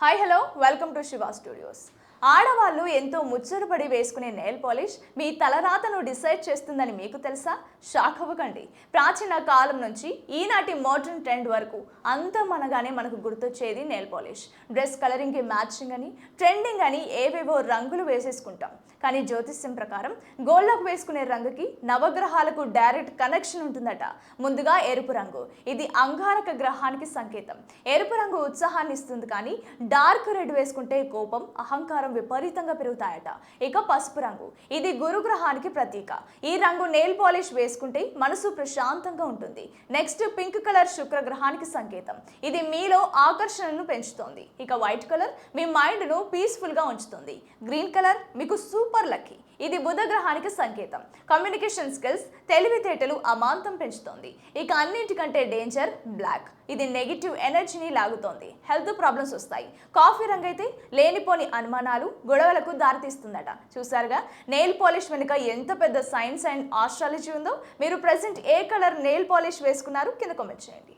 Hi hello welcome to Shiva studios. ఆడవాళ్ళు ఎంతో ముచ్చటపడి వేసుకునే నెయిల్ పాలిష్ మీ తలరాతను డిసైడ్ చేస్తుందని మీకు తెలుసా? షాక్ అవ్వకండి. ప్రాచీన కాలం నుంచి ఈనాటి మోడర్న్ ట్రెండ్ వరకు అందం అనగానే మనకు గుర్తొచ్చేది నెయిల్ పాలిష్. డ్రెస్ కలరింగ్కి మ్యాచింగ్ అని, ట్రెండింగ్ అని ఏవేవో రంగులు వేసేసుకుంటాం. కానీ జ్యోతిష్యం ప్రకారం గోల్డ్లోకి వేసుకునే రంగుకి నవగ్రహాలకు డైరెక్ట్ కనెక్షన్ ఉంటుందట. ముందుగా ఎరుపు రంగు, ఇది అంగారక గ్రహానికి సంకేతం. ఎరుపు రంగు ఉత్సాహాన్ని ఇస్తుంది, కానీ డార్క్ రెడ్ వేసుకుంటే కోపం, అహంకారం విపరీతంగా పెరుగుతాయట. ఇక పసుపు రంగు, ఇది గురుగ్రహానికి ప్రతీక. ఈ రంగు నెయిల్ పాలిష్ వేసుకుంటే మనసు ప్రశాంతంగా ఉంటుంది. నెక్స్ట్ పింక్ కలర్ శుక్రగ్రహానికి సంకేతం. ఇది మీలో ఆకర్షణను పెంచుతుంది. ఇక వైట్ కలర్ మీ మైండ్ ను పీస్ఫుల్ గా ఉంచుతుంది. గ్రీన్ కలర్ మీకు సూపర్ లక్కీ. ఇది బుధ గ్రహానికి సంకేతం. కమ్యూనికేషన్ స్కిల్స్, తెలివితేటలు అమాంతం పెంచుతోంది. ఇక అన్నింటికంటే డేంజర్ బ్లాక్. ఇది నెగిటివ్ ఎనర్జీని లాగుతోంది. హెల్త్ ప్రాబ్లమ్స్ వస్తాయి. కాఫీ రంగు అయితే లేనిపోని అనుమానాలు, గొడవలకు దారితీస్తుందట. చూసారుగా నెయిల్ పాలిష్ వెనుక ఎంత పెద్ద సైన్స్ అండ్ ఆస్ట్రాలజీ ఉందో. మీరు ప్రెసెంట్ ఏ కలర్ నెయిల్ పాలిష్ వేసుకున్నారు? కింద కామెంట్ చేయండి.